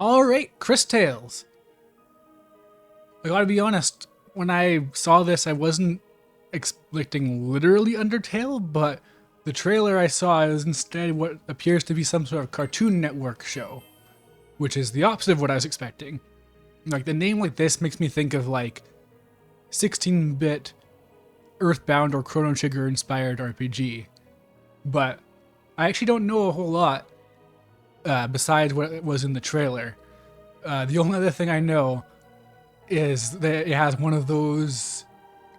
Alright, Cris Tales. I gotta be honest, when I saw this, I wasn't expecting literally Undertale, but the trailer I saw is instead what appears to be some sort of Cartoon Network show, which is the opposite of what I was expecting. Like, the name like this makes me think of like 16-bit Earthbound or Chrono Trigger inspired RPG, but I actually don't know a whole lot besides what was in the trailer. The only other thing I know is that it has one of those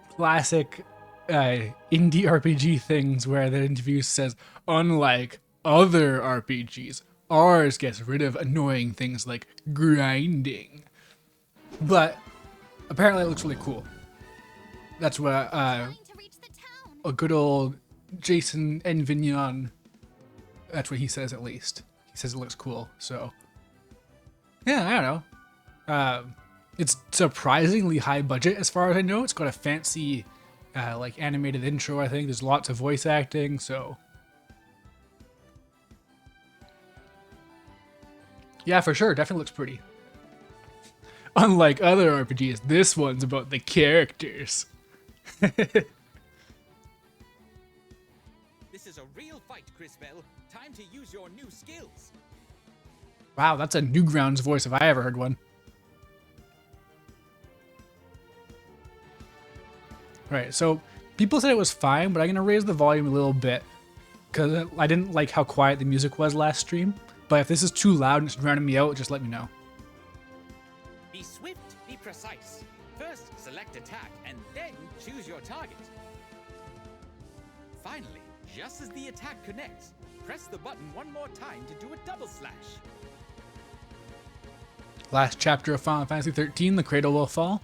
classic indie RPG things where the interview says, unlike other RPGs, ours gets rid of annoying things like grinding. But apparently it looks really cool. That's what a good old Jason Envignon, that's what he says at least. He says it looks cool, so yeah, I don't know. It's surprisingly high budget as far as I know. It's got a fancy like animated intro, I think. There's lots of voice acting, so yeah, for sure, definitely looks pretty. Unlike other RPGs, this one's about the characters. This is a real fight, Cris Bell. Time to use your new skills. Wow, that's a Newgrounds voice if I ever heard one. Right, so people said it was fine, but I'm gonna raise the volume a little bit because I didn't like how quiet the music was last stream. But if this is too loud and it's drowning me out, just let me know. Be swift, be precise. First, select attack, and then choose your target. Finally, just as the attack connects, press the button one more time to do a double slash. Last chapter of Final Fantasy 13, the cradle will fall.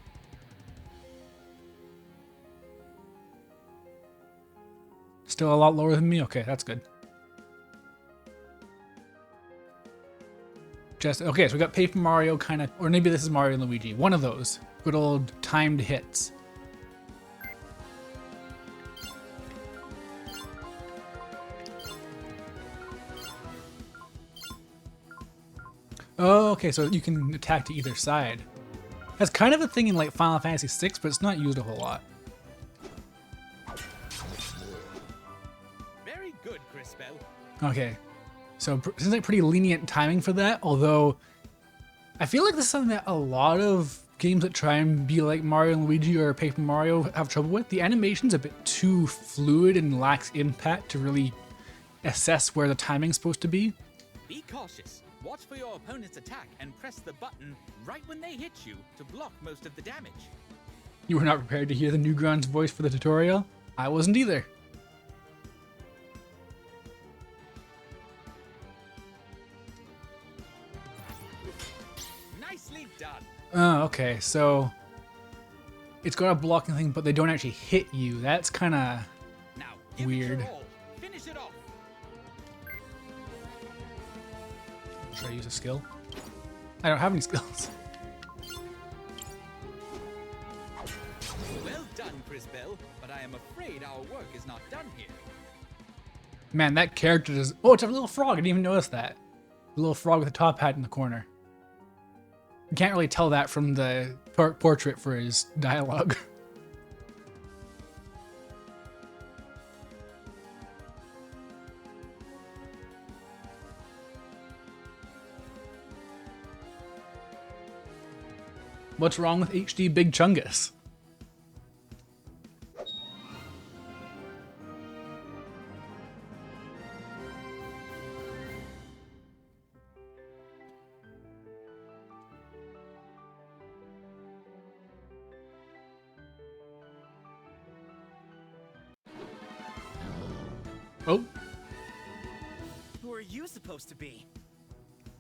Still a lot lower than me? Okay, that's good. Just okay, so we got Paper Mario kind of, or maybe this is Mario and Luigi. One of those. Good old timed hits. Oh, okay, so you can attack to either side. That's kind of a thing in like Final Fantasy VI, but it's not used a whole lot. Very good, Cris Bell. Okay, so seems like pretty lenient timing for that, although I feel like this is something that a lot of games that try and be like Mario and Luigi or Paper Mario have trouble with. The animation's a bit too fluid and lacks impact to really assess where the timing's supposed to be. Be cautious. Watch for your opponent's attack and press the button right when they hit you to block most of the damage. You were not prepared to hear the Newgrounds voice for the tutorial? I wasn't either. Nicely done. Oh, okay, so it's got a blocking thing, but they don't actually hit you. That's kind of Now, give weird. It your all. Finish it off. Should I use a skill? I don't have any skills. Well done, Cris Bell, but I am afraid our work is not done here. Man, that character does... Oh, it's a little frog. I didn't even notice that. A little frog with a top hat in the corner. You can't really tell that from the portrait for his dialogue. What's wrong with HD Big Chungus? Oh, Who are you supposed to be?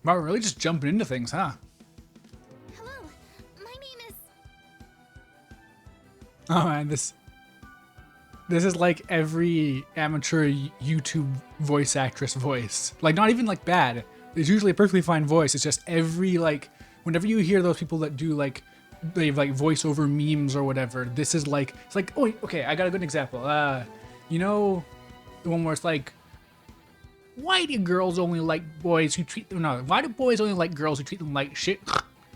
wow, we're really just jumping into things, huh? Hello, my name is... Oh man, this is like every amateur YouTube voice actress voice. Like, not even like bad. It's usually a perfectly fine voice. It's just every like, whenever you hear those people that do like, they have like voiceover memes or whatever, this is like, it's like, oh, okay, I got a good example. You know, the one where it's like, why do girls only like boys who treat them, no, why do boys only like girls who treat them like shit?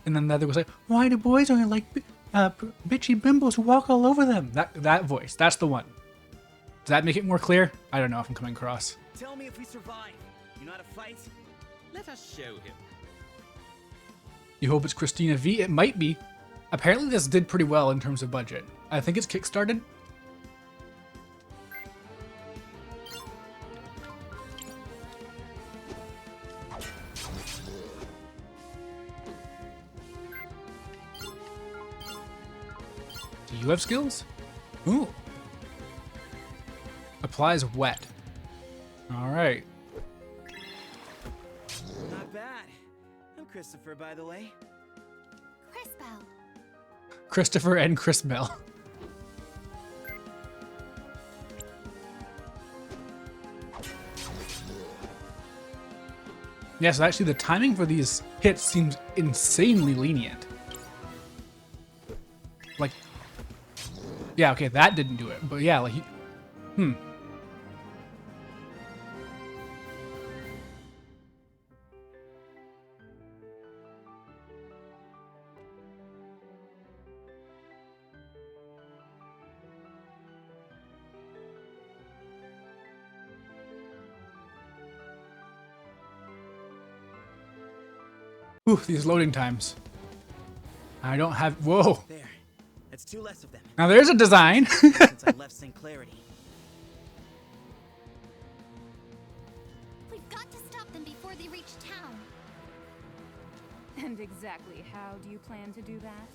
And then the other was like, why do boys only like bitchy bimbos who walk all over them? That voice, that's the one. Does that make it more clear? I don't know if I'm coming across. Tell me if we survive. You know how to fight? Let us show him. You hope it's Christina V? It might be. Apparently this did pretty well in terms of budget. I think it's kickstarted. Do you have skills? Ooh. Applies wet. Alright. Not bad. I'm Christopher, by the way. Crisbell. Christopher and Chris Bell. Yeah, so actually the timing for these hits seems insanely lenient. Like, yeah, okay, that didn't do it, but yeah, like, Ooh, these loading times. I don't have, whoa. There. That's 2 less of them. Now there's a design. Since I left St. Clarity. We've got to stop them before they reach town. And exactly how do you plan to do that?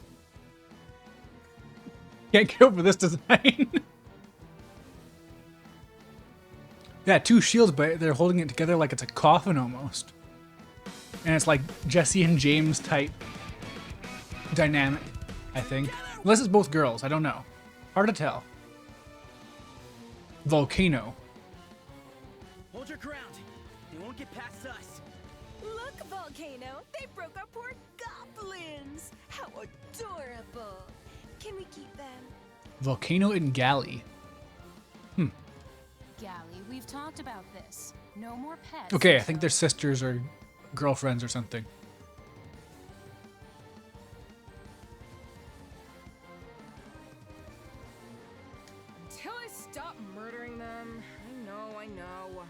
Can't get over this design. Yeah, 2 shields, but they're holding it together like it's a coffin almost. And it's like Jesse and James type dynamic, I think. Unless it's both girls, I don't know. Hard to tell. Volcano. Hold your ground. They won't get past us. Look, Volcano, they broke our poor goblins. How adorable. Can we keep them? Volcano and Galley. Gally, we've talked about this. No more pets. Okay, I think they're sisters or girlfriends or something. Till I stop murdering them. I know.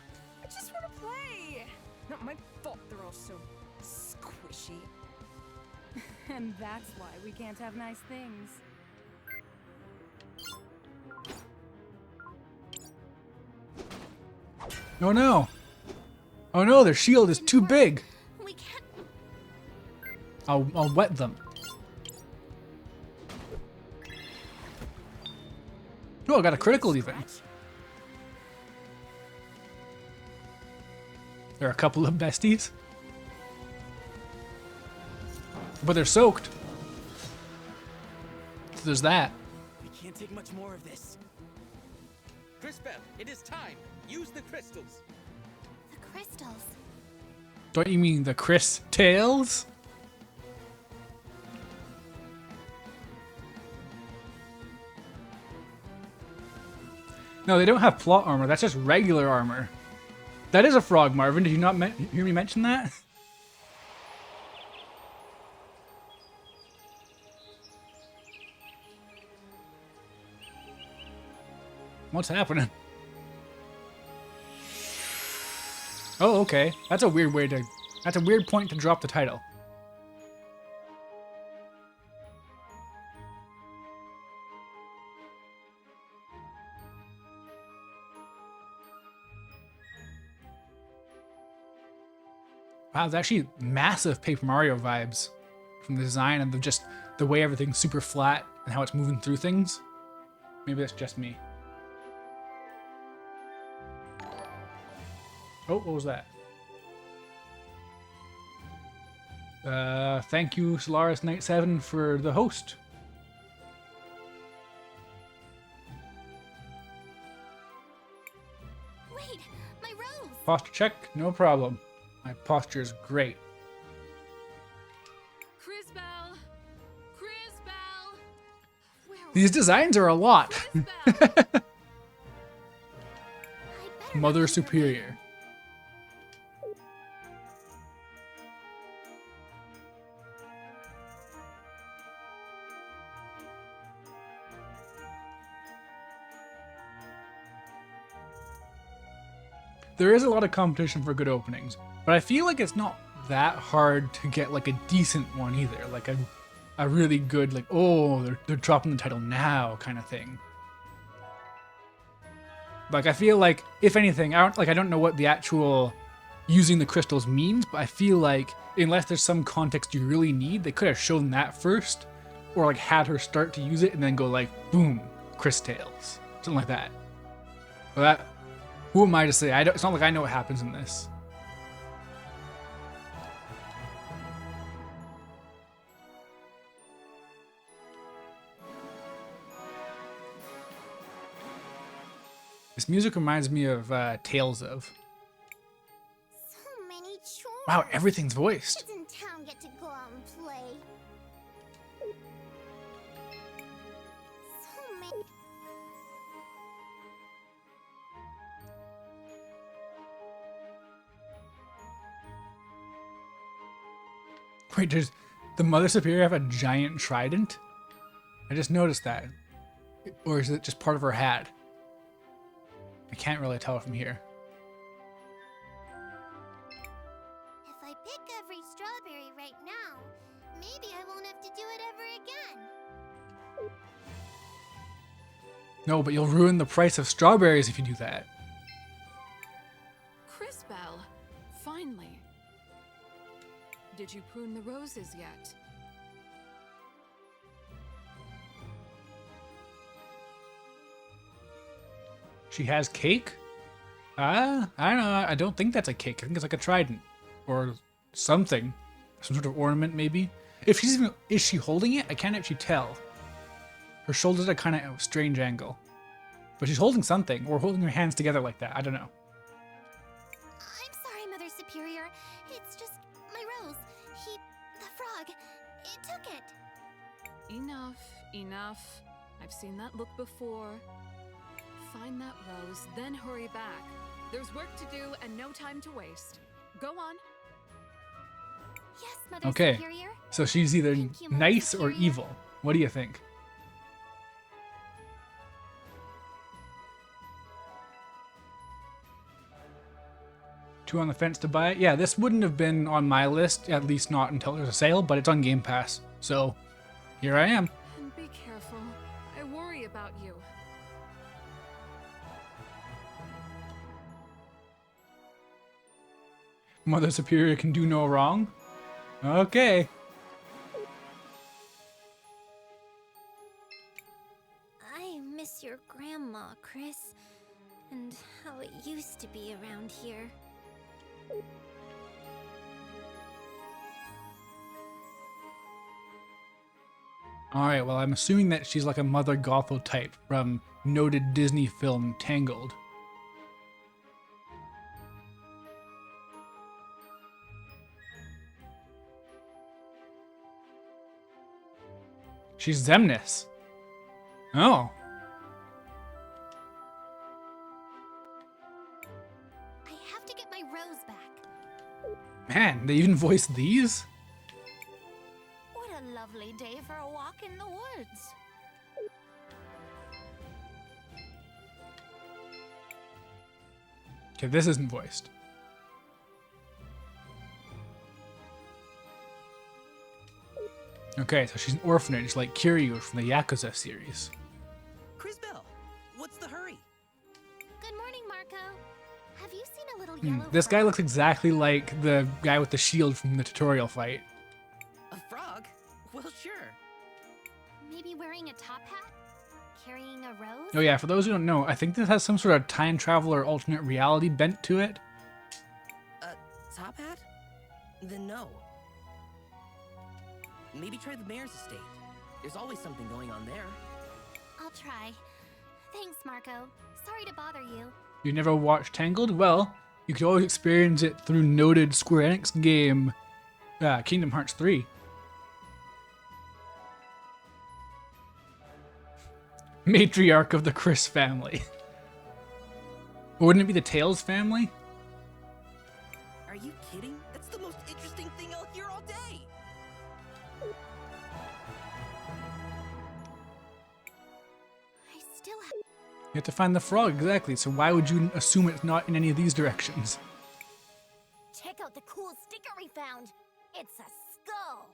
I just want to play. Not my fault they're all so squishy. And that's why we can't have nice things. Oh no! Oh no, their shield is too big! We can't. I'll wet them. Oh, I got a critical even. There are a couple of besties. But they're soaked. So there's that. We can't take much more of this. Crisbell, it is time. Use the crystals. The crystals. Don't you mean the Cris Tales? No, they don't have plot armor. That's just regular armor. That is a frog, Marvin. Did you not hear me mention that? What's happening? Oh, okay. That's a weird way to... That's a weird point to drop the title. Wow, it's actually massive Paper Mario vibes from the design and just the way everything's super flat and how it's moving through things. Maybe that's just me. Oh, what was that? Thank you, Solaris Knight 7, for the host. Wait, my rose. Posture check? No problem. My posture is great. Crisbell. Crisbell. Where These designs are a lot. Crisbell? I'd better Mother not leave her Superior. there is a lot of competition for good openings, but I feel like it's not that hard to get like a decent one either. Like a really good, like, oh, they're dropping the title now kind of thing. Like, I feel like, if anything, I don't know what the actual using the crystals means, but I feel like unless there's some context you really need, they could have shown that first, or like had her start to use it and then go like, boom, Cris Tales, something like that. But that, who am I to say? It's not like I know what happens in this. This music reminds me of Tales of. So many chores. Wow, everything's voiced. Doesn't town get to go out and play? So many. Wait, does the Mother Superior have a giant trident? I just noticed that. Or is it just part of her hat? I can't really tell from here. If I pick every strawberry right now, maybe I won't have to do it ever again. No, but you'll ruin the price of strawberries if you do that. Crisbell, finally. Did you prune the roses yet? She has cake? I don't know. I don't think that's a cake. I think it's like a trident. Or something. Some sort of ornament, maybe. If she's even... Is she holding it? I can't actually tell. Her shoulders are kind of at a strange angle. But she's holding something. Or holding her hands together like that. I don't know. I'm sorry, Mother Superior. It's just my rose. The frog, it took it. Enough. I've seen that look before. Find that rose, then hurry back. There's work to do and no time to waste. Go on. Yes, Mother Okay. Superior. So she's either Thank you, Mother nice or Superior. evil. What do you think? Two on the fence to buy it? Yeah, this wouldn't have been on my list, at least not until there's a sale, but it's on Game Pass. So, here I am. And be careful. I worry about you. Mother Superior can do no wrong. Okay. I miss your grandma, Cris, and how it used to be around here. Alright, well, I'm assuming that she's like a Mother Gothel type from noted Disney film Tangled. She's Zemnis. Oh. I have to get my rose back. Man, they even voiced these? What a lovely day for a walk in the woods. Okay, this isn't voiced. Okay, so she's an orphanage like Kiryu from the Yakuza series. Crisbell, what's the hurry? Good morning, Marco. Have you seen a little yellow This guy frog? looks exactly like the guy with the shield from the tutorial fight. A frog? Well, sure. Maybe wearing a top hat? Carrying a rose? Oh yeah, for those who don't know, I think this has some sort of time travel or alternate reality bent to it. Top hat? Then no. Maybe try the mayor's estate. There's always something going on there. I'll try. Thanks, Marco. Sorry to bother you. You never watched Tangled? Well, you could always experience it through noted Square Enix game Kingdom Hearts 3. Matriarch of the Cris family. Or wouldn't it be the Tales family? Are you kidding? That's the most interesting thing I'll hear all day. I still have... have to find the frog, exactly. So why would you assume it's not in any of these directions? Check out the cool sticker we found. It's a skull.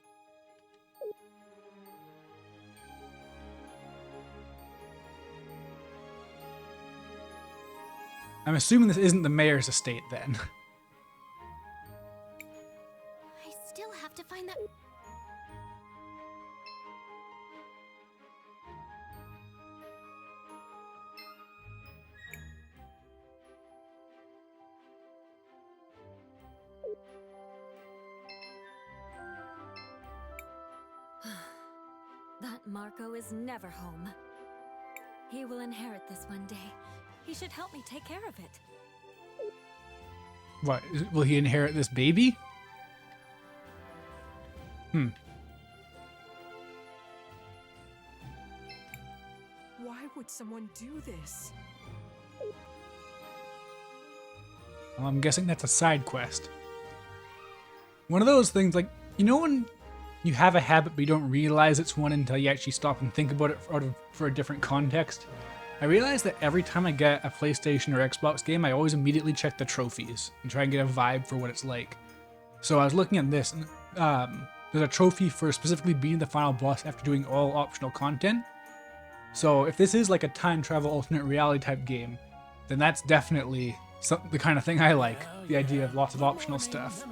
I'm assuming this isn't the mayor's estate then. I still have to find that. That Marco is never home. He will inherit this one day. He should help me take care of it. What, will he inherit this baby? Why would someone do this? Well, I'm guessing that's a side quest. One of those things, like, you know when you have a habit but you don't realize it's one until you actually stop and think about it for a different context? I realize that every time I get a PlayStation or Xbox game, I always immediately check the trophies and try and get a vibe for what it's like. So I was looking at this, and there's a trophy for specifically beating the final boss after doing all optional content. So if this is like a time travel alternate reality type game, then that's definitely the kind of thing I like. The idea of lots of optional stuff.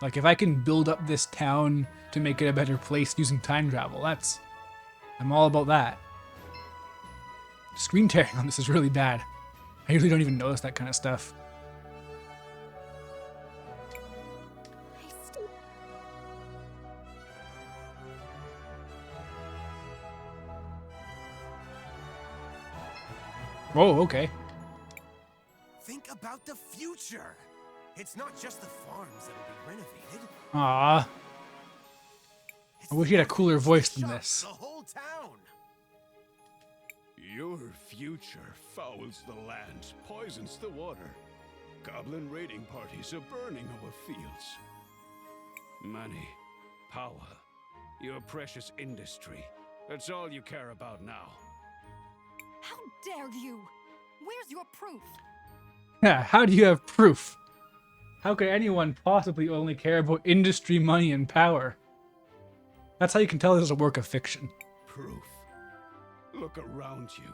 Like if I can build up this town to make it a better place using time travel, I'm all about that. Screen tearing on this is really bad. I usually don't even notice that kind of stuff. Oh, okay. Think about the future. It's not just the farms that'll be renovated. Aww. I wish you had a cooler voice than this. The whole town. Your future fouls the land, poisons the water. Goblin raiding parties are burning our fields. Money, power, your precious industry. That's all you care about now. How dare you? Where's your proof? Yeah, how do you have proof? How could anyone possibly only care about industry, money, and power? That's how you can tell this is a work of fiction. Proof. Look around you.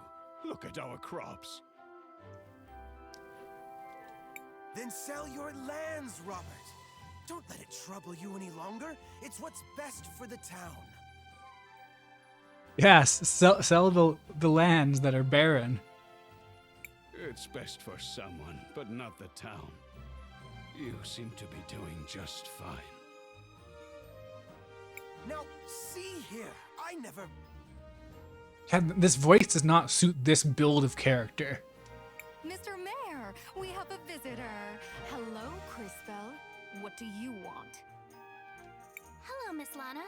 Look at our crops. Then sell your lands, Robert. Don't let it trouble you any longer. It's what's best for the town. Yes, sell the lands that are barren. It's best for someone, but not the town. You seem to be doing just fine. Now, see here. I never... Yeah, this voice does not suit this build of character. Mr. Mayor, we have a visitor. Hello, Crisbell. What do you want? Hello, Miss Lana.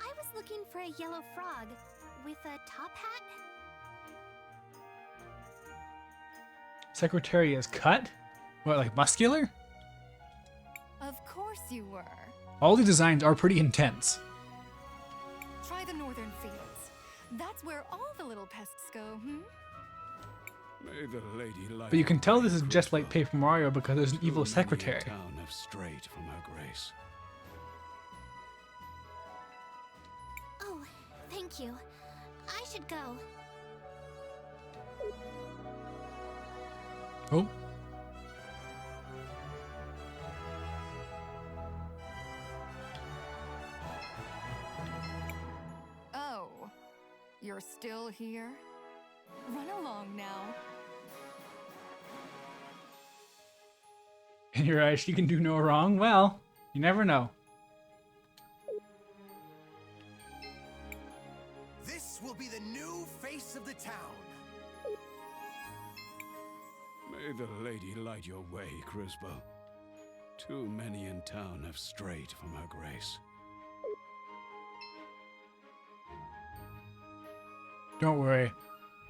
I was looking for a yellow frog with a top hat. Secretary is cut? What, like muscular? Of course you were. All the designs are pretty intense. Try the northern fields. That's where all the little pests go, May the lady light But you can your tell way, this is just like Criswell. Paper Mario because there's an evil Too many in secretary. town have strayed from her grace. Oh, thank you. I should go. Oh. Oh, you're still here? Run along now. In your eyes, she can do no wrong? Well, you never know. This will be the new face of the town. May the lady light your way, Criswell. Too many in town have strayed from her grace. Don't worry.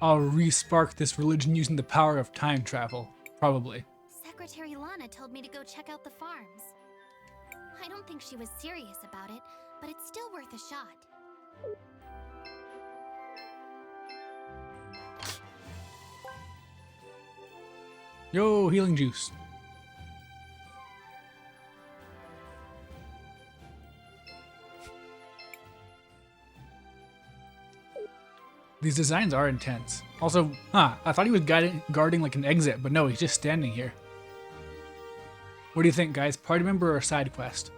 I'll re-spark this religion using the power of time travel. Probably. Secretary Lana told me to go check out the farms. I don't think she was serious about it, but it's still worth a shot. Yo, healing juice. These designs are intense. Also, I thought he was guarding like an exit, but no, he's just standing here. What do you think, guys? Party member or side quest?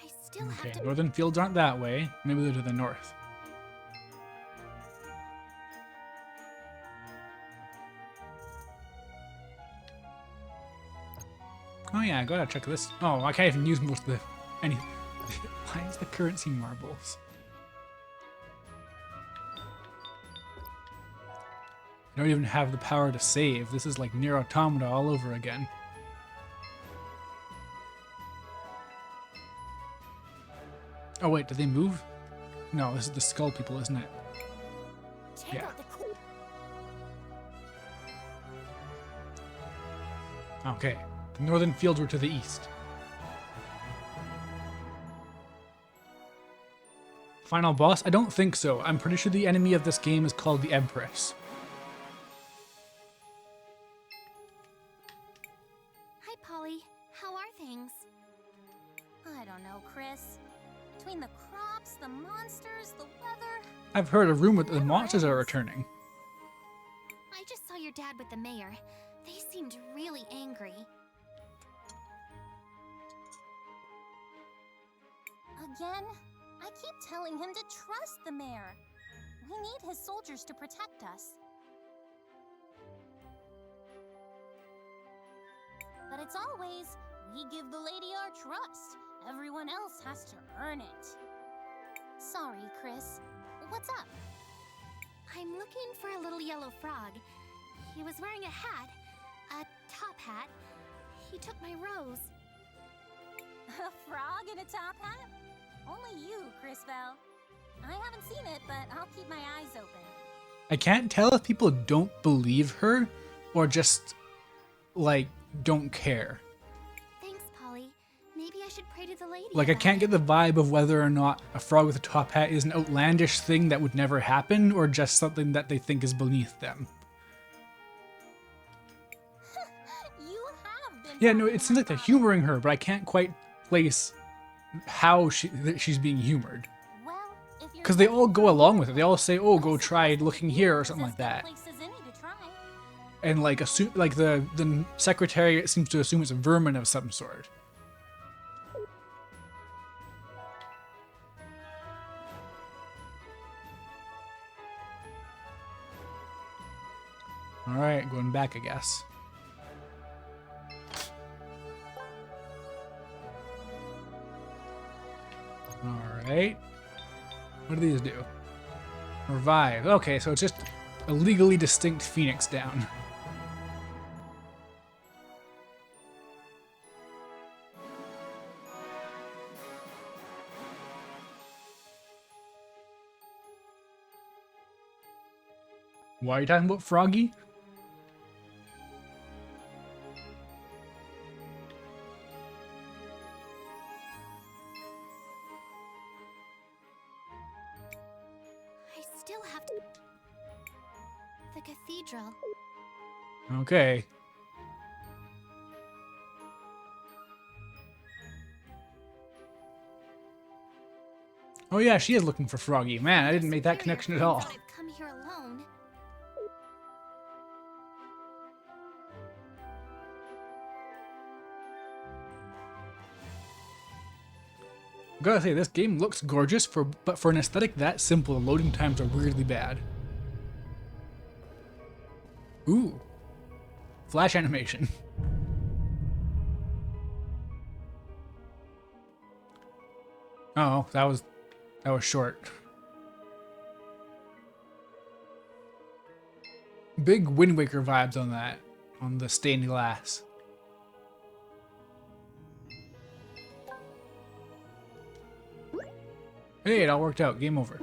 I still have Okay, to. northern fields aren't that way. Maybe they're to the north. Oh yeah, I gotta check this. Oh, I can't even use most of the any. Why is the currency marbles? I don't even have the power to save. This is like Nier Automata all over again. Oh wait, did they move? No, this is the skull people, isn't it? Check Yeah. out the cool. Okay. The northern fields were to the east. Final boss? I don't think so. I'm pretty sure the enemy of this game is called the Empress. Hi, Polly. How are things? I don't know, Chris. Between the crops, the monsters, the weather. I've heard a rumor that the monsters are returning. I just saw your dad with the mayor. They seemed really angry. Again? I keep telling him to trust the mayor. We need his soldiers to protect us. But it's always, we give the lady our trust. Everyone else has to earn it. Sorry, Chris. What's up? I'm looking for a little yellow frog. He was wearing a hat, a top hat. He took my rose. A frog in a top hat? Only you, Crisbell. I haven't seen it, but I'll keep my eyes open. I can't tell if people don't believe her or just, like, don't care. Thanks, Polly. Maybe I should pray to the lady. Like, I about can't it. get the vibe of whether or not a frog with a top hat is an outlandish thing that would never happen or just something that they think is beneath them. You have been. Yeah, no, it talking seems like they're about humoring her, but I can't quite place how she's being humored. Well, if you're Because they all looking go for along a with it. They all say, oh, go I try suggest looking you here or use something as like good that. place as any to try. And like, assume, like the secretariat seems to assume it's a vermin of some sort. Alright, going back, I guess. Alright. What do these do? Revive. Okay, so it's just a legally distinct phoenix down. Why are you talking about Froggy? I still have to. The cathedral. Okay. Oh yeah, she is looking for Froggy. Man, I didn't make that Superior connection at finds all. out I've come here alone. Gotta say, this game looks gorgeous, but for an aesthetic that simple, the loading times are weirdly bad. Ooh. Flash animation. Oh, that was short. Big Wind Waker vibes on that, on the stained glass. Hey, it all worked out. Game over.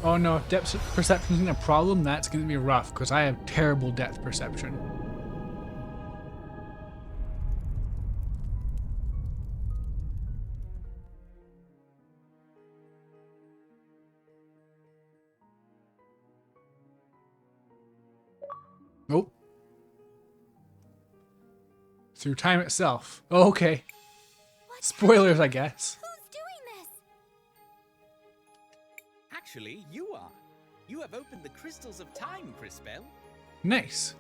Oh no, if depth perception isn't a problem, that's going to be rough, because I have terrible depth perception. Nope. Through time itself. Oh, okay. Spoilers, I guess. Who's doing this? Actually, you are. You have opened the crystals of time, Cris Bell. Nice.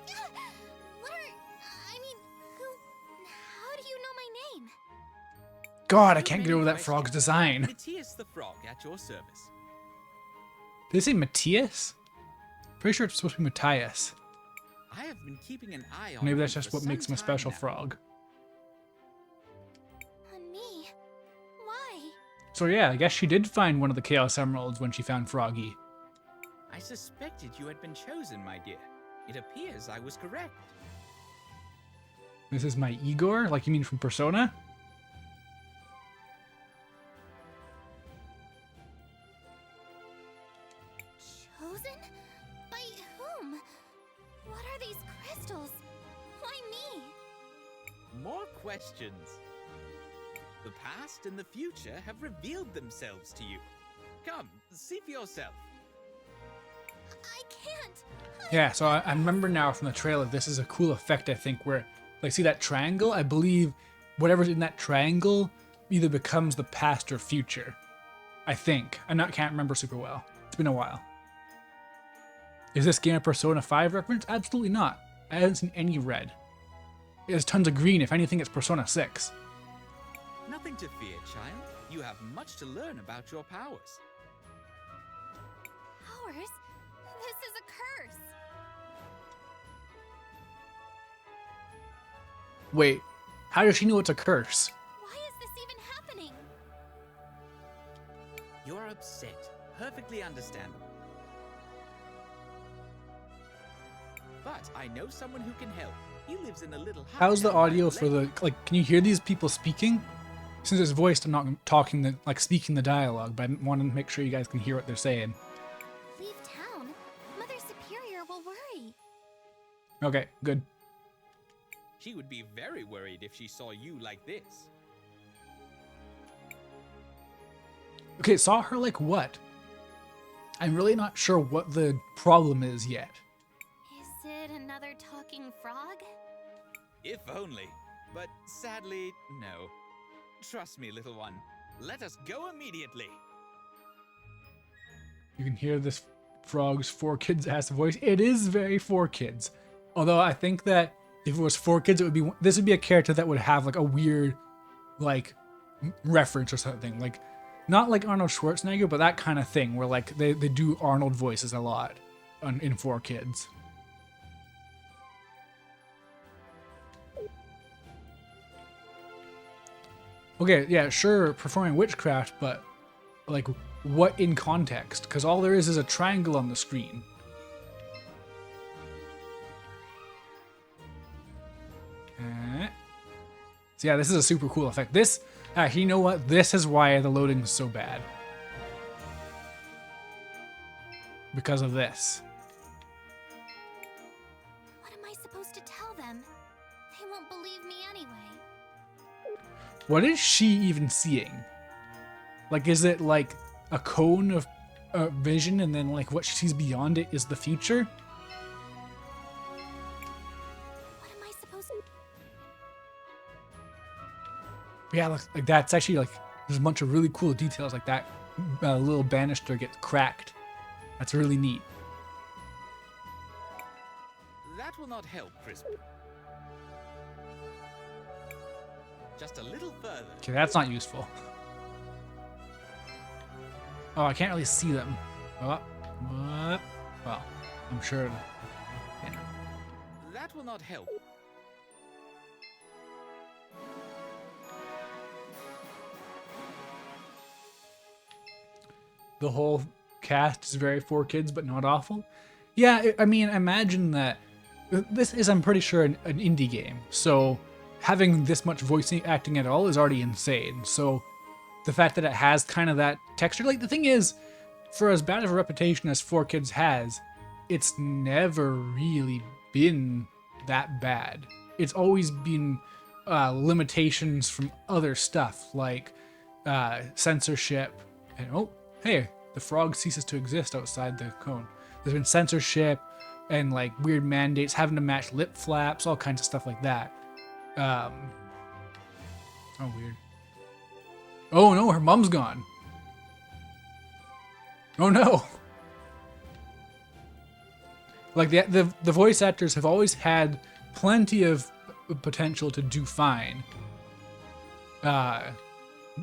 What are... I mean, who... How do you know my name? God, I can't get over that frog's design. Matthias the Frog at your service. Did they say Matthias? Pretty sure it's supposed to be Matthias. I have been keeping an eye on Maybe you that's just for what some makes him a time special now. frog. On me? Why? So yeah, I guess she did find one of the Chaos Emeralds when she found Froggy. I suspected you had been chosen, my dear. It appears I was correct. This is my Igor? Like you mean from Persona? Chosen? By whom? What are these crystals? Why me? More questions. The past and the future have revealed themselves to you. Come, see for yourself. I can't. Yeah, so I remember now from the trailer, this is a cool effect, I think, where, like, see that triangle? I believe whatever's in that triangle either becomes the past or future. I think. Can't remember super well. It's been a while. Is this game a Persona 5 reference? Absolutely not. I haven't seen any red. It has tons of green. If anything, it's Persona 6. Nothing to fear, child. You have much to learn about your powers. Powers? This is a curse. Wait, how does she know it's a curse? Why is this even happening? You're upset. Perfectly understandable. But I know someone who can help. He lives in a little house. How's the down by audio for the, lake. like, can you hear these people speaking? Since it's voiced, I'm not talking the, like, speaking the dialogue, but I want to make sure you guys can hear what they're saying. Leave town? Mother Superior will worry. Okay, good. She would be very worried if she saw you like this. Okay, saw her like what? I'm really not sure what the problem is yet. Is it another talking frog? If only. But sadly, no. Trust me, little one. Let us go immediately. You can hear this frog's 4Kids-ass voice. It is very 4Kids. Although I think that if it was 4Kids, it would be, this would be a character that would have like a weird, like, reference or something. Like, not like Arnold Schwarzenegger, but that kind of thing where like they do Arnold voices a lot in 4Kids. Okay, yeah, sure, performing witchcraft, but like what in context? Because all there is a triangle on the screen. So yeah, this is a super cool effect. This, actually, you know what? This is why the loading is so bad. Because of this. What am I supposed to tell them? They won't believe me anyway. What is she even seeing? Like, is it like a cone of vision and then like what she sees beyond it is the future? What am I supposed to... Yeah, like that's actually like, there's a bunch of really cool details like that. Little banister gets cracked. That's really neat. That will not help, Cris. Just a little further. Okay, that's not useful. Oh, I can't really see them. Oh, what? Well, I'm sure. Yeah. That will not help. The whole cast is very 4Kids, but not awful. Yeah, I mean, imagine that. This is, I'm pretty sure, an indie game. So having this much voice acting at all is already insane. So the fact that it has kind of that texture, like the thing is, for as bad of a reputation as 4Kids has, it's never really been that bad. It's always been limitations from other stuff like censorship. And oh, hey, the frog ceases to exist outside the cone. There's been censorship and like weird mandates, having to match lip flaps, all kinds of stuff like that. Oh, weird. Oh no, her mom's gone. Oh no. Like the voice actors have always had plenty of potential to do fine.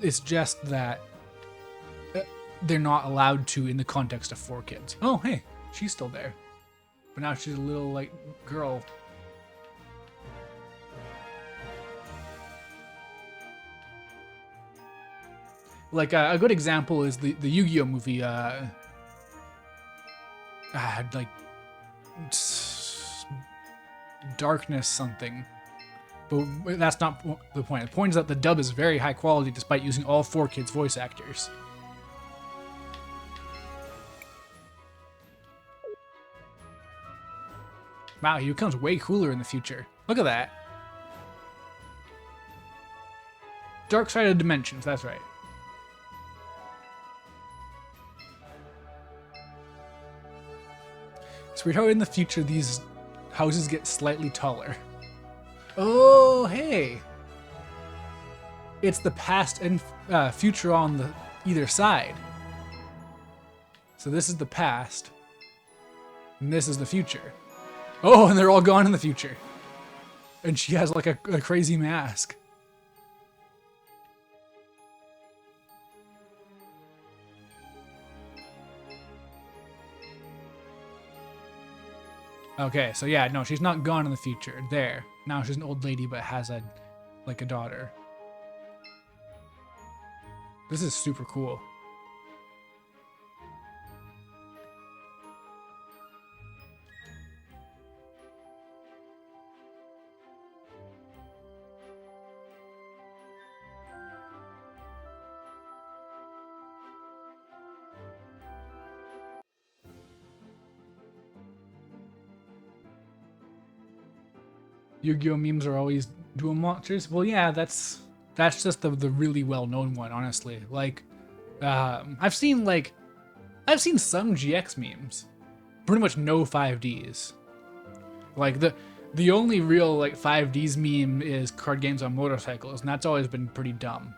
It's just that they're not allowed to in the context of 4Kids. Oh, hey, she's still there. But now she's a little, like, girl. Like, a good example is the Yu-Gi-Oh! Movie, like, Darkness something. But that's not the point. The point is that the dub is very high quality despite using all 4Kids voice actors. Wow, he becomes way cooler in the future. Look at that. Dark Side of Dimensions, that's right. So we're how in the future these houses get slightly taller. Oh, hey! It's the past and future on the either side. So this is the past, and this is the future. Oh, and they're all gone in the future. And she has like a crazy mask. Okay, so yeah, no, she's not gone in the future. There. Now she's an old lady but has a daughter. This is super cool. Yu-Gi-Oh! Memes are always dual monsters. Well, yeah, that's just the really well-known one, honestly. Like, I've seen some GX memes. Pretty much no 5Ds. Like, the only real, like, 5Ds meme is card games on motorcycles, and that's always been pretty dumb.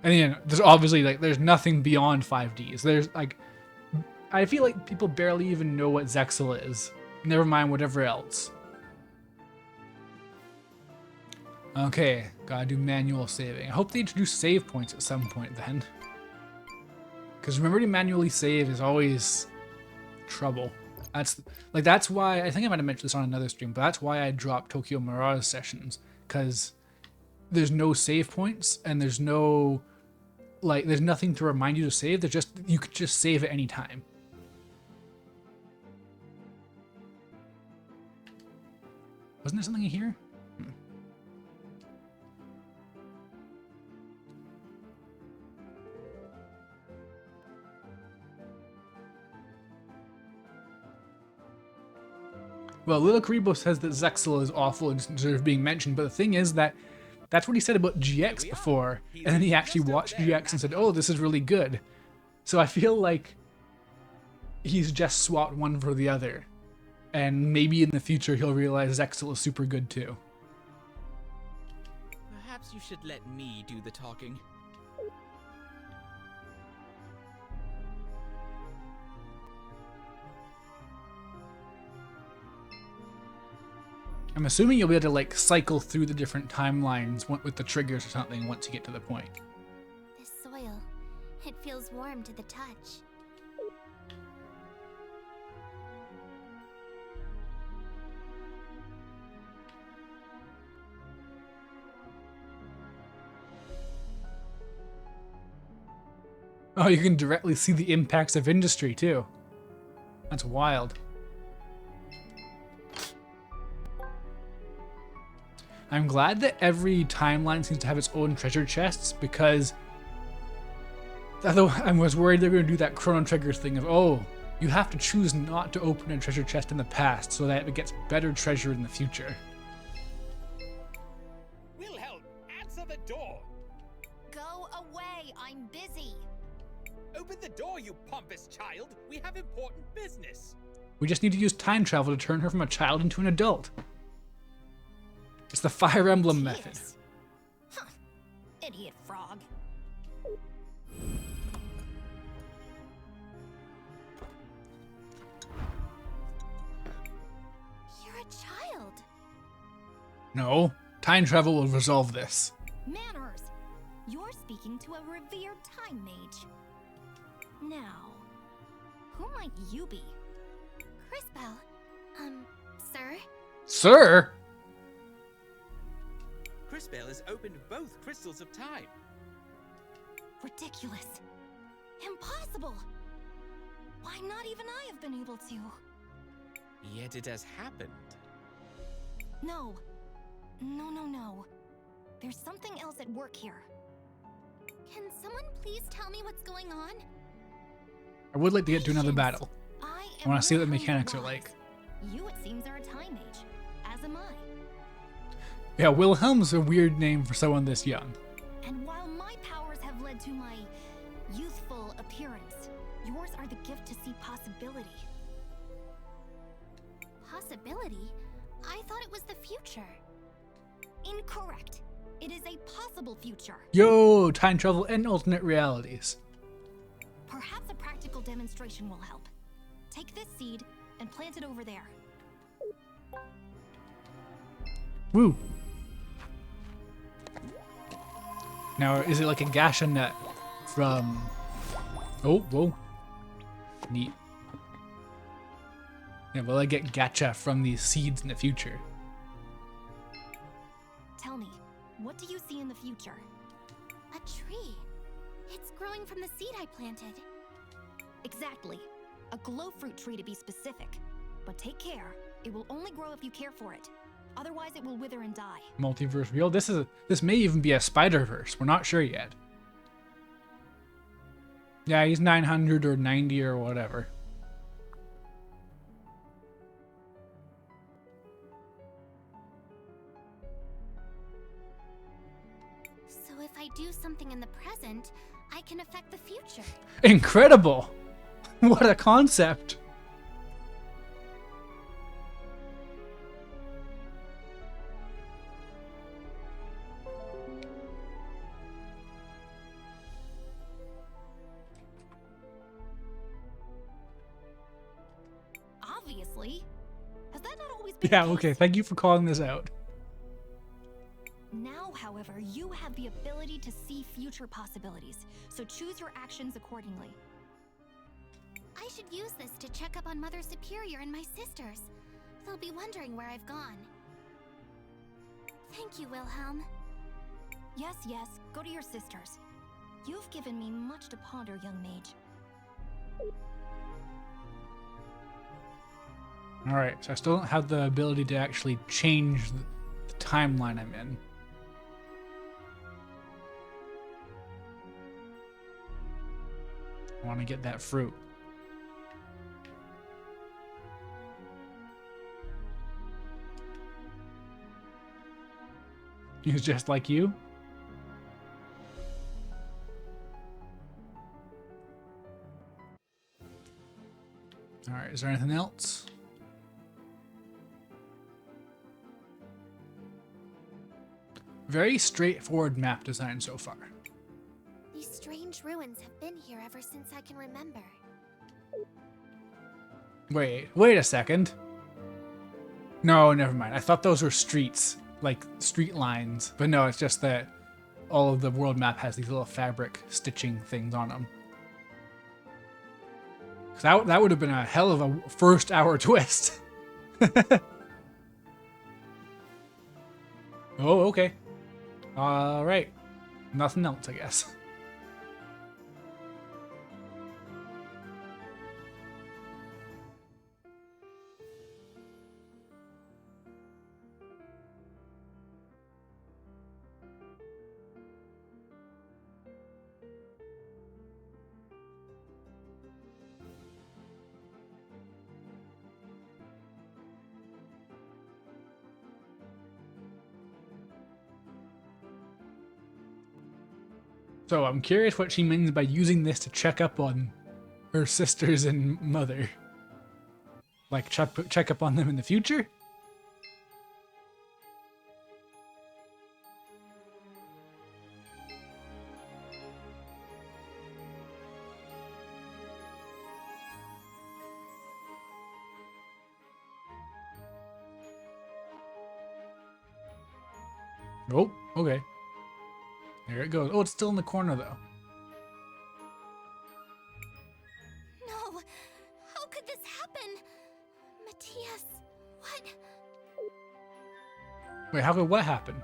And, you know, there's obviously, like, there's nothing beyond 5Ds. There's, like, I feel like people barely even know what Zexal is. Never mind whatever else. Okay, gotta do manual saving. I hope they introduce save points at some point then. Because remember to manually save is always trouble. That's why, I think I might have mentioned this on another stream, but that's why I dropped Tokyo Mirage sessions. Because there's no save points, and there's no, like, there's nothing to remind you to save. There's just, you could just save at any time. Wasn't there something in here? Well, Little Karibo says that Zexal is awful and deserves being mentioned, but the thing is that that's what he said about GX before, and then he actually watched GX and said, oh, this is really good. So I feel like he's just swapped one for the other, and maybe in the future he'll realize Zexal is super good too. Perhaps you should let me do the talking. I'm assuming you'll be able to like cycle through the different timelines with the triggers or something once you get to the point. This soil, it feels warm to the touch. Oh, you can directly see the impacts of industry too. That's wild. I'm glad that every timeline seems to have its own treasure chests, because I was worried they were going to do that Chrono Trigger thing of, oh, you have to choose not to open a treasure chest in the past so that it gets better treasure in the future. Wilhelm, answer the door! Go away, I'm busy. Open the door, you pompous child! We have important business! We just need to use time travel to turn her from a child into an adult. It's the Fire Emblem method. Huh. Idiot frog. You're a child. No, time travel will resolve this. Manners! You're speaking to a revered time mage. Now, who might you be? Crisbell. Sir? Sir? Crisbell has opened both crystals of time. Ridiculous. Impossible. Why not even I have been able to? Yet it has happened. No. No. There's something else at work here. Can someone please tell me what's going on? I would like to get to another battle. I I want to see what the Wilhelm mechanics are Wise. like. You, it seems, are a time mage. As am I. Yeah, Wilhelm's a weird name for someone this young. And while my powers have led to my youthful appearance, yours are the gift to see possibility. Possibility? I thought it was the future. Incorrect. It is a possible future. Yo, time travel and alternate realities. Perhaps a practical demonstration will help. Take this seed and plant it over there. Woo. Now, is it like a gacha net from... Oh, whoa. Neat. Yeah, will I get gacha from these seeds in the future? Tell me, what do you see in the future? A tree. It's growing from the seed I planted. Exactly. A glow fruit tree to be specific. But take care. It will only grow if you care for it. Otherwise, it will wither and die. Multiverse wheel. This may even be a Spider-Verse. We're not sure yet. Yeah, he's 900 or 90 or whatever. So if I do something in the present, I can affect the future. Incredible! What a concept! Obviously. Has that not always been Yeah, the okay, case? thank you for calling this out. Now, however, you have the ability to see future possibilities, so choose your actions accordingly. I should use this to check up on Mother Superior and my sisters. They'll be wondering where I've gone. Thank you, Wilhelm. Yes, go to your sisters. You've given me much to ponder, young mage. Alright, so I still don't have the ability to actually change the timeline I'm in. I want to get that fruit. He's just like you? Alright, is there anything else? Very straightforward map design so far. These strange ruins have been here ever since I can remember. Wait a second. No, never mind. I thought those were streets, like street lines. But no, it's just that all of the world map has these little fabric stitching things on them. That would have been a hell of a first hour twist. Oh, okay. Alright. Nothing else, I guess. So I'm curious what she means by using this to check up on her sisters and mother. Like check up on them in the future? Oh, okay. There it goes. Oh, it's still in the corner though. No! How could this happen? Matthias, what? Wait, how could what happen?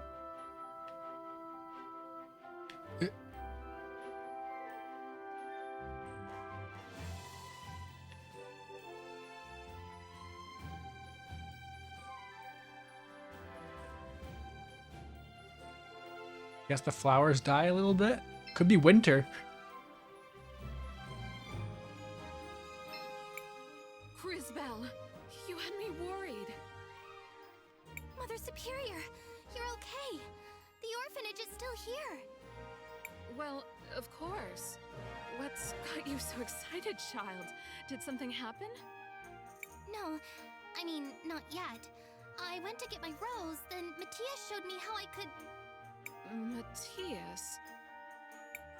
Guess the flowers die a little bit? Could be winter. Crisbell, you had me worried. Mother Superior, you're okay. The orphanage is still here. Well, of course. What's got you so excited, child? Did something happen? No, I mean, not yet. I went to get my rose, then Matthias showed me how I could... Matthias?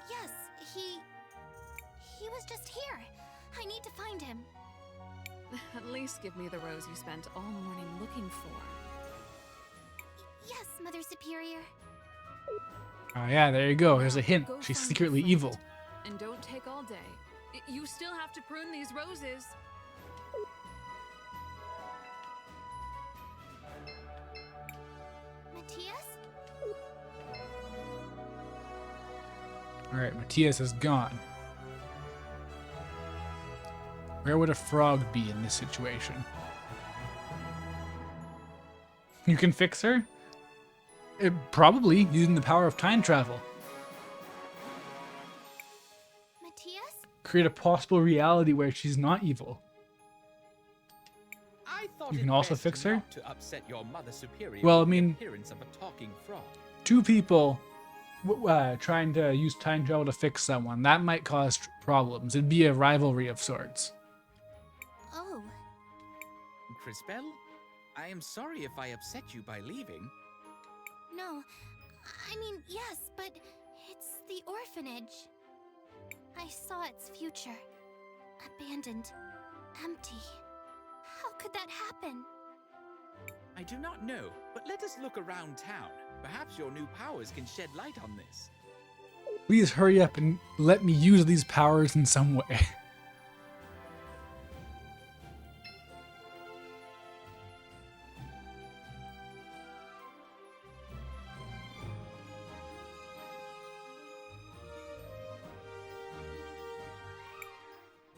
Yes, he was just here. I need to find him. At least give me the rose you spent all morning looking for. Yes, Mother Superior. Oh yeah, there you go. Here's a hint. Go She's find secretly your friend. evil. And don't take all day. You still have to prune these roses. Matthias? Alright, Matthias is gone. Where would a frog be in this situation? You can fix her? Probably, using the power of time travel. Matthias? Create a possible reality where she's not evil. I thought You it can also best fix her? not to upset your mother superior Well, with I the mean- appearance of a talking frog. Two people trying to use time travel to fix someone, that might cause problems. It'd be a rivalry of sorts. Oh, Crisbell, I am sorry if I upset you by leaving. no. I mean, yes, but it's the orphanage. I saw its future. Abandoned. Empty. How could that happen? I do not know, but let us look around town. Perhaps your new powers can shed light on this. Please hurry up and let me use these powers in some way.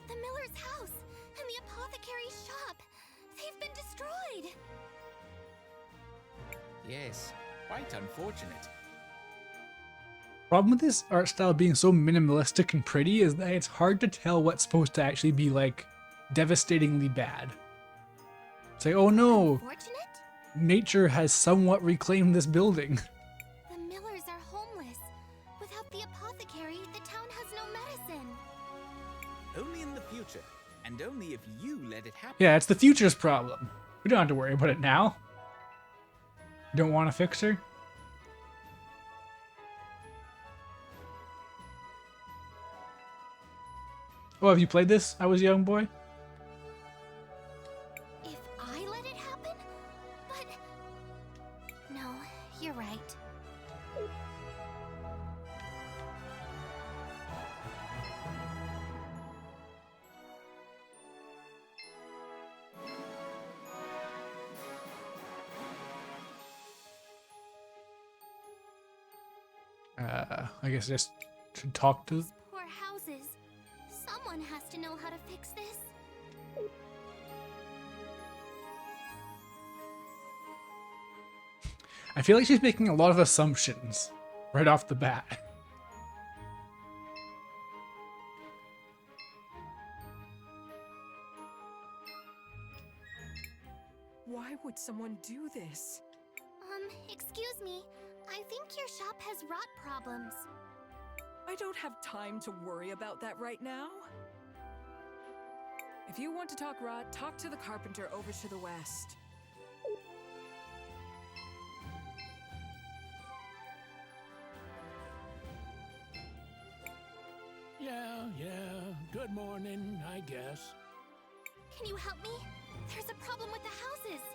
The miller's house and the apothecary's shop. They've been destroyed. Yes, quite unfortunate. Problem with this art style being so minimalistic and pretty is that it's hard to tell what's supposed to actually be like devastatingly bad. It's like, oh no, Fortunate? nature has somewhat reclaimed this building. The millers are homeless. Without the apothecary, the town has no medicine. Only in the future, and only if you let it happen. Yeah, it's the future's problem. We don't have to worry about it now. Don't want to fix her? Oh, have you played this? I was a young boy. If I let it happen? But... No, you're right. I guess I just should talk to. These poor houses. Someone has to know how to fix this. I feel like she's making a lot of assumptions right off the bat. Why would someone do this? Excuse me. I think your shop has rot problems. I I don't have time to worry about that right now. If you want to talk rot, talk to the carpenter over to the west. Yeah, good morning, I guess. Can you help me? There's a problem with the houses.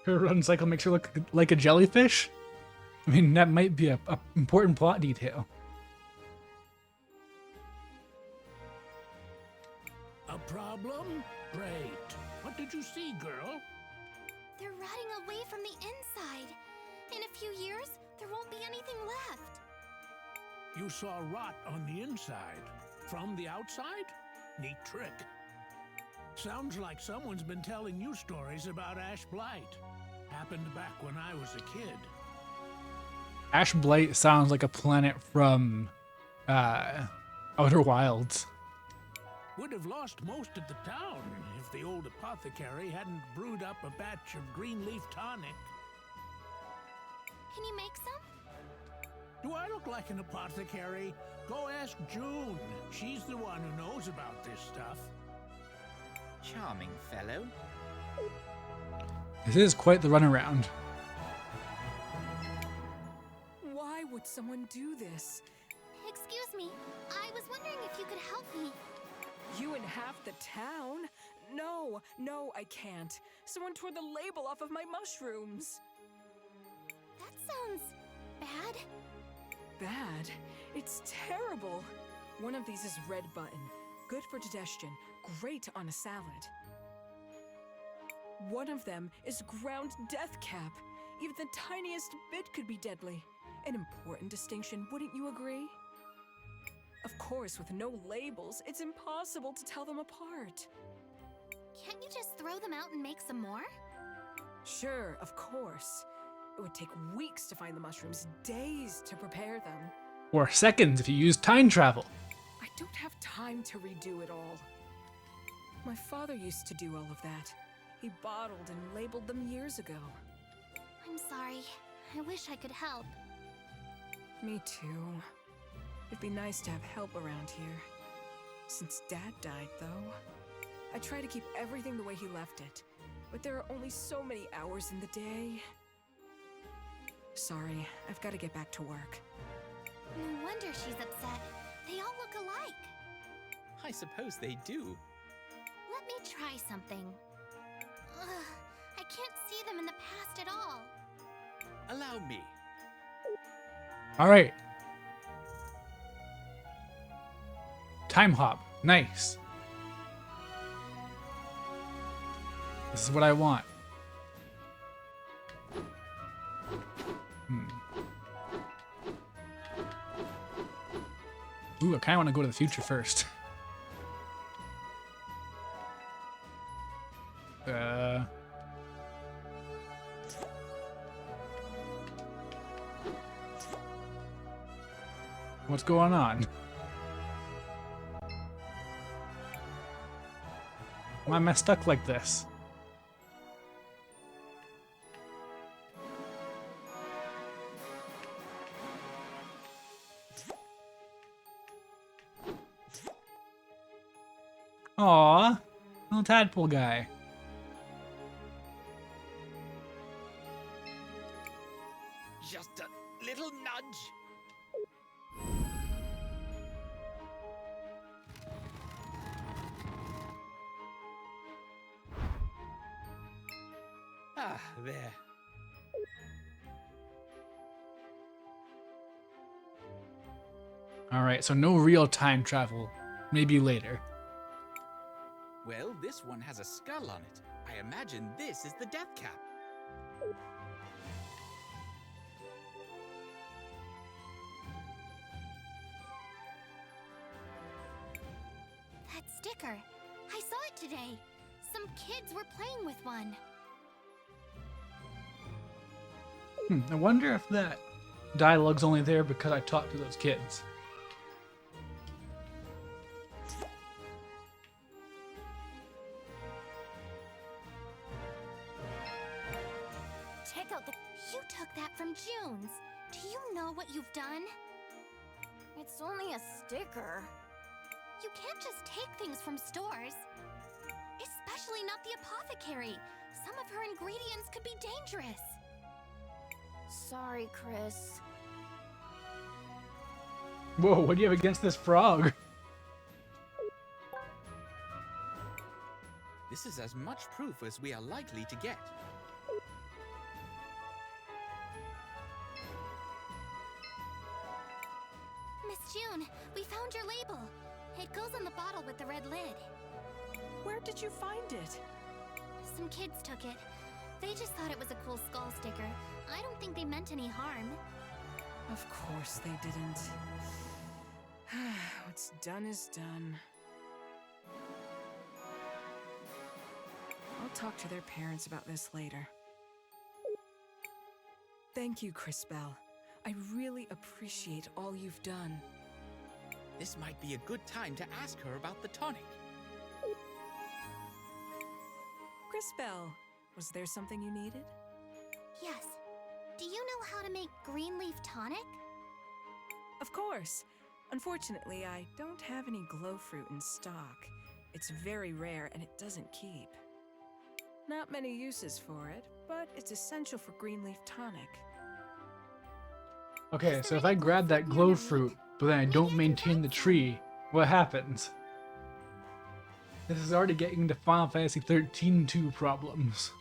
Her run cycle makes her look like a jellyfish? I mean, that might be a important plot detail. A problem? Great. What did you see, girl? They're rotting away from the inside. In a few years, there won't be anything left. You saw rot on the inside. From the outside? Neat trick. Sounds like someone's been telling you stories about Ash Blight. Happened back when I was a kid. Ash Blight sounds like a planet from Outer Wilds. Would have lost most of the town if the old apothecary hadn't brewed up a batch of green leaf tonic. Can you make some? Do I look like an apothecary? Go ask June. She's the one who knows about this stuff. Charming fellow. This is quite the runaround. Why would someone do this? Excuse me, I was wondering if you could help me. You and half the town? No, I can't. Someone tore the label off of my mushrooms. That sounds bad. Bad? It's terrible. One of these is red button. Good for digestion. Great on a salad. One of them is ground death cap. Even the tiniest bit could be deadly. An important distinction, wouldn't you agree? Of course, with no labels, it's impossible to tell them apart. Can't you just throw them out and make some more? Sure, of course. It would take weeks to find the mushrooms, days to prepare them. Or seconds if you use time travel. I don't have time to redo it all. My father used to do all of that. He bottled and labeled them years ago. I'm sorry. I wish I could help. Me too. It'd be nice to have help around here. Since Dad died, though, I try to keep everything the way he left it. But there are only so many hours in the day. Sorry, I've got to get back to work. No wonder she's upset. They all look alike. I suppose they do. Let me try something. Ugh, I can't see them in the past at all. Allow me. All right. Time hop. Nice. This is what I want. Ooh, I kind of want to go to the future first. What's going on? Why am I stuck like this? Aww, little tadpole guy. Just a little nudge. Ah, there. Alright, so no real time travel. Maybe later. Well, this one has a skull on it. I imagine this is the death cap. That sticker. I saw it today. Some kids were playing with one. I wonder if that dialogue's only there because I talked to those kids. Check out the... You took that from June's. Do you know what you've done? It's only a sticker. You can't just take things from stores. Especially not the apothecary. Some of her ingredients could be dangerous. Sorry, Cris. Whoa, what do you have against this frog? This is as much proof as we are likely to get. Miss June, we found your label. It goes on the bottle with the red lid. Where did you find it? Some kids took it. They just thought it was a cool skull sticker. I don't think they meant any harm. Of course they didn't. What's done is done. I'll talk to their parents about this later. Thank you, Cris Bell. I really appreciate all you've done. This might be a good time to ask her about the tonic. Cris Bell, was there something you needed? Yes. Do you know how to make green leaf tonic? Of course. Unfortunately, I don't have any glow fruit in stock. It's very rare and it doesn't keep. Not many uses for it, but it's essential for green leaf tonic. Okay, so if I grab that glow fruit, but then I don't maintain the tree, what happens? This is already getting into Final Fantasy 13-2 problems.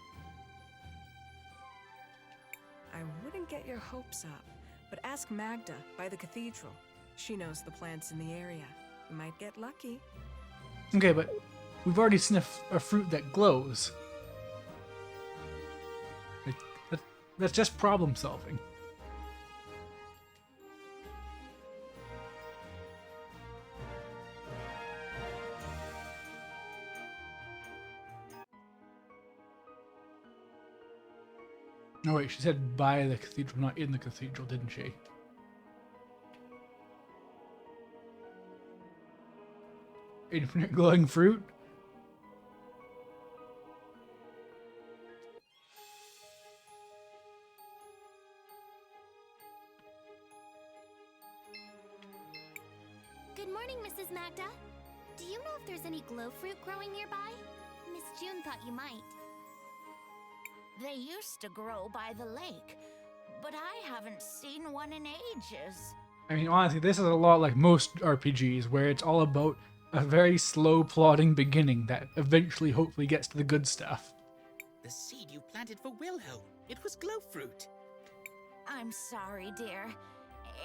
I wouldn't get your hopes up, but ask Magda by the cathedral. She knows the plants in the area. You might get lucky. Okay, but we've already sniffed a fruit that glows. That's just problem solving. No, wait, she said by the cathedral, not in the cathedral, didn't she? Infinite glowing fruit? Good morning, Mrs. Magda. Do you know if there's any glow fruit growing nearby? Miss June thought you might. They used to grow by the lake, but I haven't seen one in ages. I mean, honestly, this is a lot like most RPGs, where it's all about a very slow plodding beginning that eventually hopefully gets to the good stuff. The seed you planted for Wilhelm. It was glow fruit. I'm sorry, dear.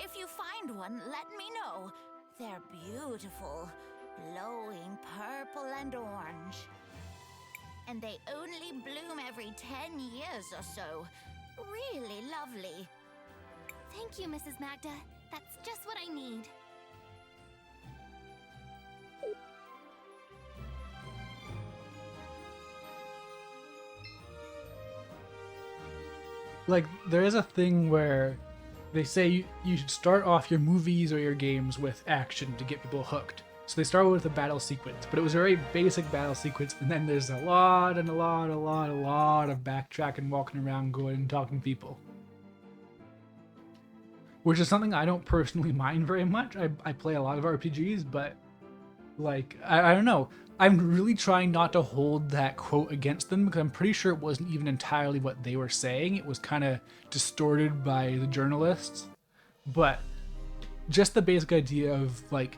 If you find one, let me know. They're beautiful, glowing purple and orange. And they only bloom every 10 years or so. Really lovely. Thank you, Mrs. Magda. That's just what I need. Like, there is a thing where they say you should start off your movies or your games with action to get people hooked. So they start with a battle sequence, but it was a very basic battle sequence, and then there's a lot of backtracking, walking around, going and talking to people. Which is something I don't personally mind very much. I play a lot of RPGs, but like, I don't know. I'm really trying not to hold that quote against them because I'm pretty sure it wasn't even entirely what they were saying. It was kind of distorted by the journalists. But just the basic idea of like,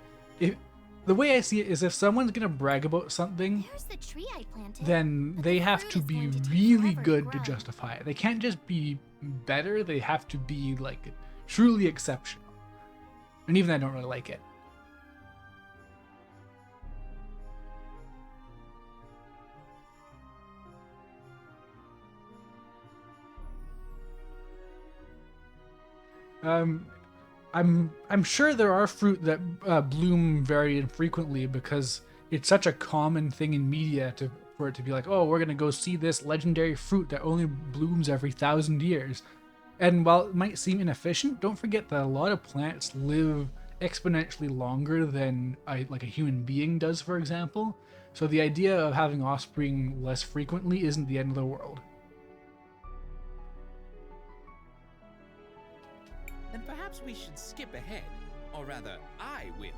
the way I see it is if someone's going to brag about something, the tree I planted, then they have to be really good to justify it. They can't just be better, they have to be like truly exceptional. And even I don't really like it. I'm sure there are fruit that bloom very infrequently because it's such a common thing in media for it to be like, oh, we're gonna go see this legendary fruit that only blooms every 1,000 years. And while it might seem inefficient, don't forget that a lot of plants live exponentially longer than like a human being does, for example. So the idea of having offspring less frequently isn't the end of the world. Then perhaps we should skip ahead. Or rather, I will.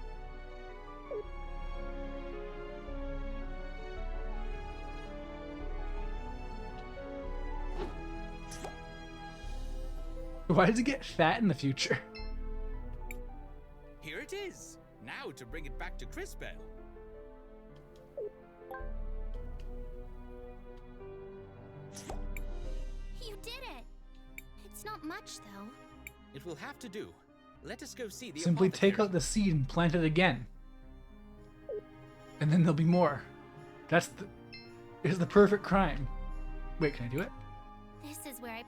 Why does it get fat in the future? Here it is. Now to bring it back to Cris Tales. You did it! It's not much, though. It will have to do. Let us go see the Simply take apothecary. out the seed and plant it again. And then there'll be more. Is the perfect crime. Wait, can I do it? This is where I...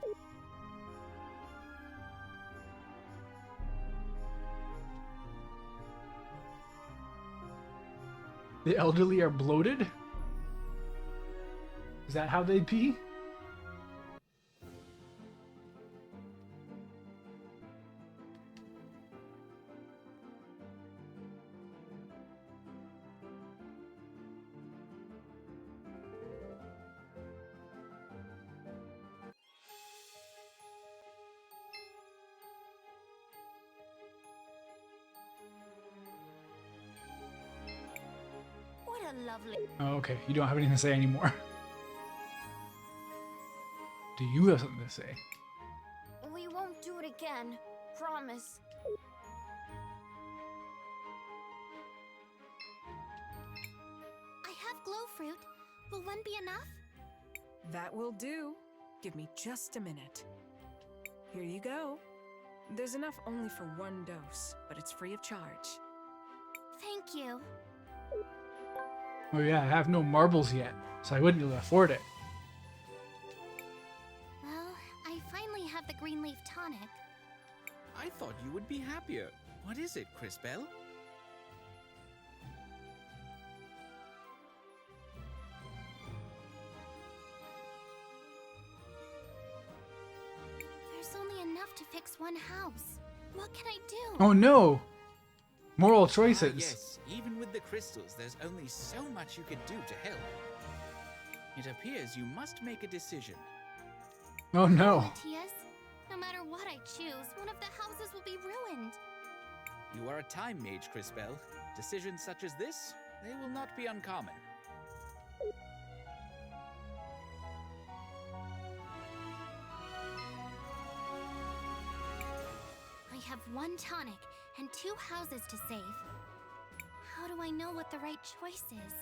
The elderly are bloated? Is that how they pee? What a lovely... Oh, okay. You don't have anything to say anymore. Do you have something to say? We won't do it again. Promise. I have glow fruit. Will one be enough? That will do. Give me just a minute. Here you go. There's enough only for one dose, but it's free of charge. Thank you. Oh yeah, I have no marbles yet, so I wouldn't be able to afford it. Well, I finally have the green leaf tonic. I thought you would be happier. What is it, Cris Tales? There's only enough to fix one house. What can I do? Oh no! Moral choices. Yes, even with the crystals, there's only so much you can do to help. It appears you must make a decision. Oh no. Matthias, no matter what I choose, one of the houses will be ruined. You are a time mage, Cris Tales. Decisions such as this, they will not be uncommon. I have one tonic and 2 houses to save. How do I know what the right choice is?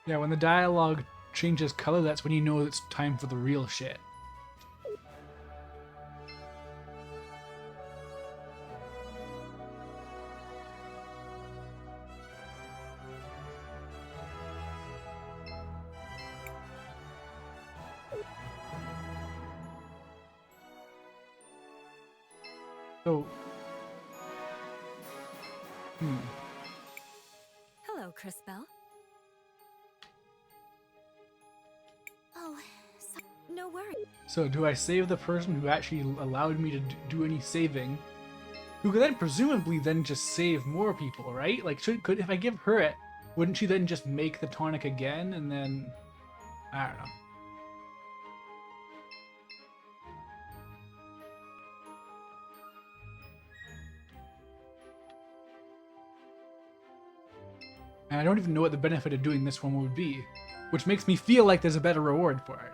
Yeah, when the dialogue changes color, that's when you know it's time for the real shit. So, Hello, Cris Tales. Oh, No worries. So do I save the person who actually allowed me to do any saving? Who could then presumably then just save more people, right? Like, could if I give her it, wouldn't she then just make the tonic again and then... I don't know. And I don't even know what the benefit of doing this one would be, which makes me feel like there's a better reward for it.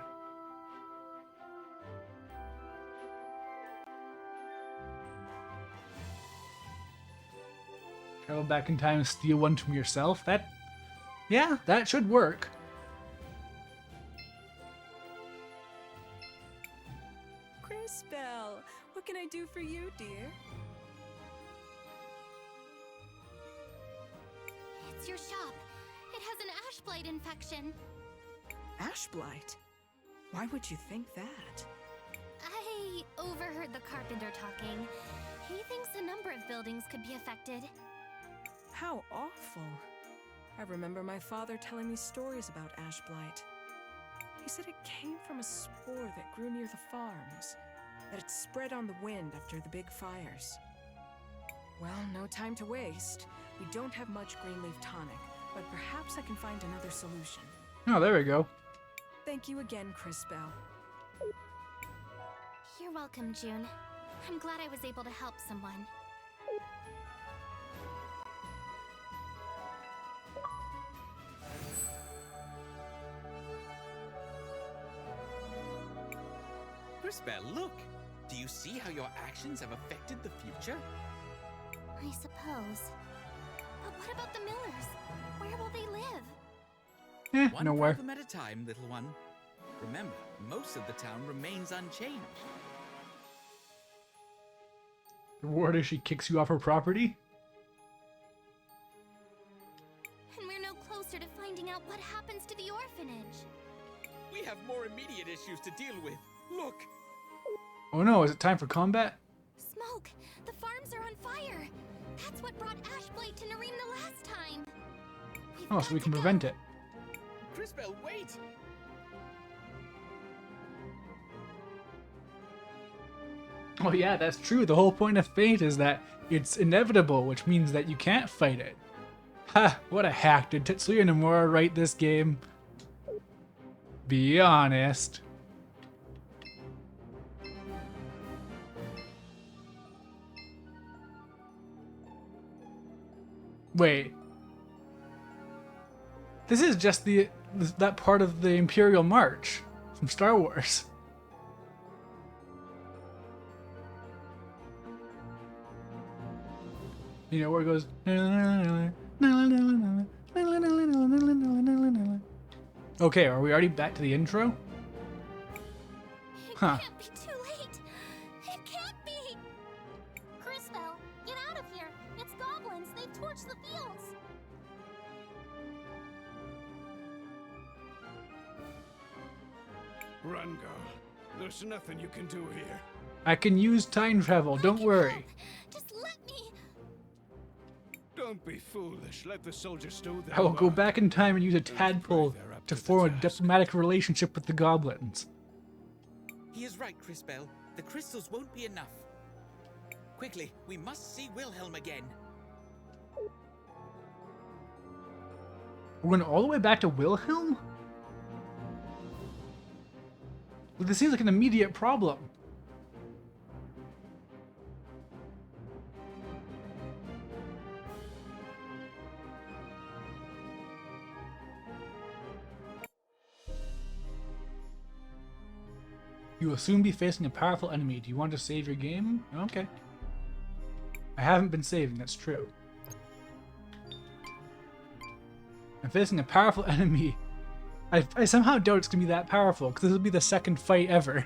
Travel back in time and steal one from yourself? Yeah, that should work. Cris Tales, what can I do for you, dear? it's your shop. It has an ash blight infection. Ash blight? Why would you think that? I overheard the carpenter talking. He thinks a number of buildings could be affected. How awful. I remember my father telling me stories about ash blight. He said it came from a spore that grew near the farms, that it spread on the wind after the big fires. Well, no time to waste. We don't have much green leaf tonic, but perhaps I can find another solution. Oh, there we go. Thank you again, Cris Tales. You're welcome, June. I'm glad I was able to help someone. Crisbell, look! Do you see how your actions have affected the future? I suppose. But what about the Millers? Where will they live? One Nowhere. problem at a time, little one. Remember, most of the town remains unchanged. The reward is she kicks you off her property? And we're no closer to finding out what happens to the orphanage. We have more immediate issues to deal with. Look! Oh no, is it time for combat? Smoke! The farms are on fire! That's what brought Ashblight to Nareem the last time! Oh, so we can prevent it. Crisbell, wait! Oh yeah, that's true. The whole point of fate is that it's inevitable, which means that you can't fight it. Ha! What a hack. Did Tetsuya Nomura write this game? Be honest. Wait. This is just that part of the Imperial March from Star Wars. You know where it goes. Okay, are we already back to the intro? Huh. It can't be too late! It can't be! Crisbell, get out of here! It's goblins! They've torched the fields! Run, girl. There's nothing you can do here. I can use time travel, don't worry. Just let me! Don't be foolish. Let the soldiers do their I will go work. back in time and use a tadpole they're up to to the form a task. diplomatic relationship with the goblins. He is right, Crisbell. The crystals won't be enough. Quickly, we must see Wilhelm again. We're going all the way back to Wilhelm? Well, this seems like an immediate problem. You will soon be facing a powerful enemy. Do you want to save your game? Okay. I haven't been saving, that's true. I'm facing a powerful enemy. I somehow doubt it's going to be that powerful, because this will be the second fight ever.